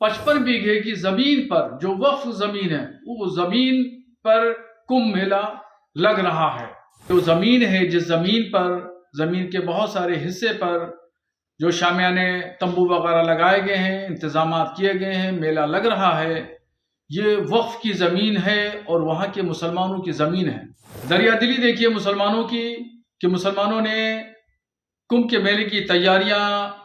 55 बीघे की जमीन पर जो वक्फ जमीन है, वो जमीन पर कुंभ मेला लग रहा है। तो जमीन है, जिस जमीन पर, जमीन के बहुत सारे हिस्से पर जो शामियाने तंबू वगैरह लगाए गए हैं, इंतजाम किए गए हैं, मेला लग रहा है, ये वक्फ की जमीन है और वहां के मुसलमानों की जमीन है। दरिया दिली देखिए मुसलमानों की, कि मुसलमानों ने कुंभ के मेले की तैयारियां,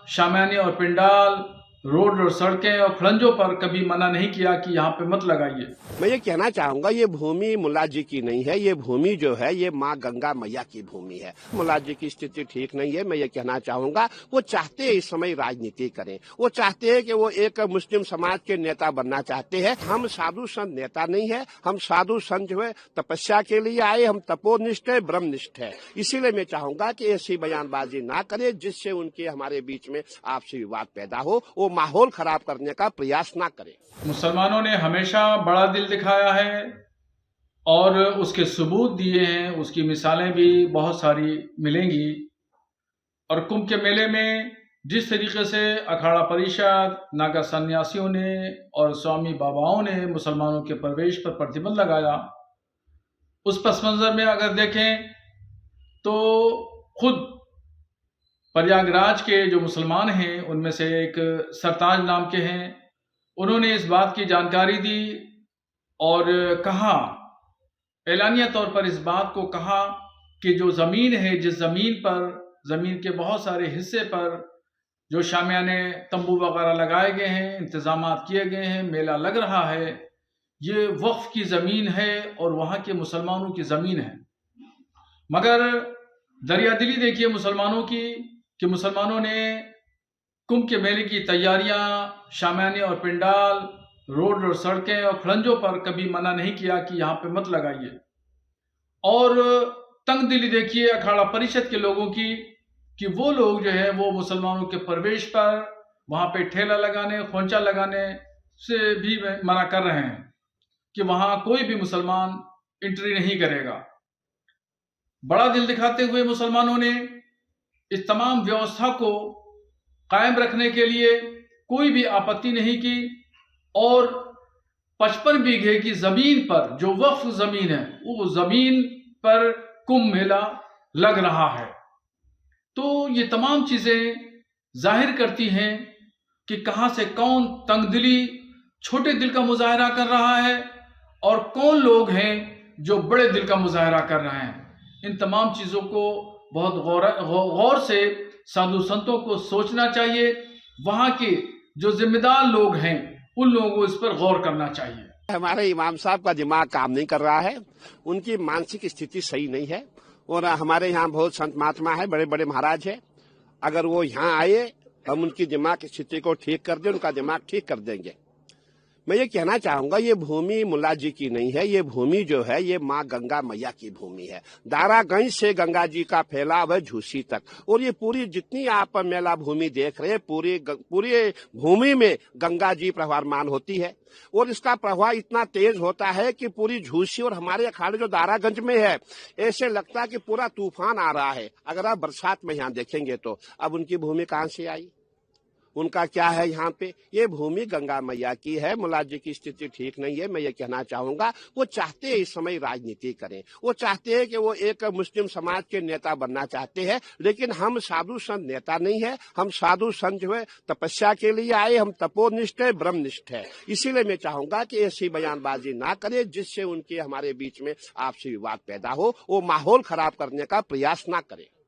शामियाने और पिंडाल, रोड और सड़कें और खड़ंजों पर कभी मना नहीं किया कि यहाँ पे मत लगाइए। मैं ये कहना चाहूंगा, ये भूमि मुल्ला जी की नहीं है, ये भूमि जो है ये माँ गंगा मैया की भूमि है। मुल्ला जी की स्थिति ठीक नहीं है। मैं ये कहना चाहूंगा, वो चाहते हैं इस समय राजनीति करें, वो चाहते हैं कि वो एक मुस्लिम समाज के नेता बनना चाहते हैं। हम साधु संत नेता नहीं है, हम साधु संत जो है तपस्या के लिए आए, हम तपोनिष्ठ है, ब्रह्मनिष्ठ है। इसीलिए मैं चाहूंगा कि ऐसी बयानबाजी ना करे जिससे उनके हमारे बीच में आपसी विवाद पैदा हो, वो माहौल खराब करने का प्रयास ना करे। मुसलमानों ने हमेशा बड़ा दिल दिखाया है और उसके सबूत दिए हैं, उसकी मिसालें भी बहुत सारी मिलेंगी। और कुंभ के मेले में जिस तरीके से अखाड़ा परिषद, नागा सन्यासियों ने और स्वामी बाबाओं ने मुसलमानों के प्रवेश पर प्रतिबंध लगाया, उस पस मंजर में अगर देखें तो खुद प्रयागराज के जो मुसलमान हैं उनमें से एक सरताज नाम के हैं, उन्होंने इस बात की जानकारी दी और कहा, एलानिया तौर पर इस बात को कहा कि जो ज़मीन है, जिस ज़मीन पर, ज़मीन के बहुत सारे हिस्से पर जो शामियाने तंबू वगैरह लगाए गए हैं, इंतजाम किए गए हैं, मेला लग रहा है, ये वक्फ की ज़मीन है और वहाँ के मुसलमानों की ज़मीन है। मगर दरिया दिली देखिए मुसलमानों की, कि मुसलमानों ने कुंभ के मेले की तैयारियां, शामियाने और पिंडाल, रोड और सड़कें और खड़ंजों पर कभी मना नहीं किया कि यहाँ पे मत लगाइए। और तंग दिली देखिए अखाड़ा परिषद के लोगों की, कि वो लोग जो है वो मुसलमानों के प्रवेश पर वहाँ पे ठेला लगाने, खोंचा लगाने से भी मना कर रहे हैं कि वहाँ कोई भी मुसलमान एंट्री नहीं करेगा। बड़ा दिल दिखाते हुए मुसलमानों ने इस तमाम व्यवस्था को कायम रखने के लिए कोई भी आपत्ति नहीं की और 55 बीघे की जमीन पर जो वक्फ जमीन है, वो जमीन पर कुंभ मेला लग रहा है। तो ये तमाम चीजें जाहिर करती हैं कि कहां से कौन तंगदिली, छोटे दिल का मुजाहरा कर रहा है और कौन लोग हैं जो बड़े दिल का मुजाहरा कर रहे हैं। इन तमाम चीजों को बहुत गौर से साधु संतों को सोचना चाहिए। वहां के जो जिम्मेदार लोग हैं उन लोगों को इस पर गौर करना चाहिए। हमारे इमाम साहब का दिमाग काम नहीं कर रहा है, उनकी मानसिक स्थिति सही नहीं है। और हमारे यहाँ बहुत संत महात्मा है, बड़े बड़े महाराज है, अगर वो यहाँ आए हम उनकी दिमाग की स्थिति को ठीक कर दें, उनका दिमाग ठीक कर देंगे। मैं ये कहना चाहूंगा, ये भूमि मुल्ला जी की नहीं है, ये भूमि जो है ये माँ गंगा मैया की भूमि है। दारागंज से गंगा जी का फैलाव है झूसी तक, और ये पूरी जितनी आप मेला भूमि देख रहे हैं, पूरी भूमि में गंगा जी प्रवाहमान होती है। और इसका प्रवाह इतना तेज होता है कि पूरी झूसी और हमारे अखाड़े जो दारागंज में है, ऐसे लगता है कि पूरा तूफान आ रहा है। अगर आप बरसात में यहाँ देखेंगे तो अब उनकी भूमि कहाँ से आई, उनका क्या है यहाँ पे? ये भूमि गंगा मैया की है। मुल्ला जी की स्थिति ठीक नहीं है। मैं ये कहना चाहूंगा, वो चाहते हैं इस समय राजनीति करें, वो चाहते हैं कि वो एक मुस्लिम समाज के नेता बनना चाहते हैं। लेकिन हम साधु संत नेता नहीं है, हम साधु संत जो है तपस्या के लिए आए, हम तपोनिष्ठ है, ब्रह्मनिष्ठ है। इसीलिए मैं चाहूंगा कि ऐसी बयानबाजी ना करे जिससे उनके हमारे बीच में आपसी विवाद पैदा हो, वो माहौल खराब करने का प्रयास ना करे।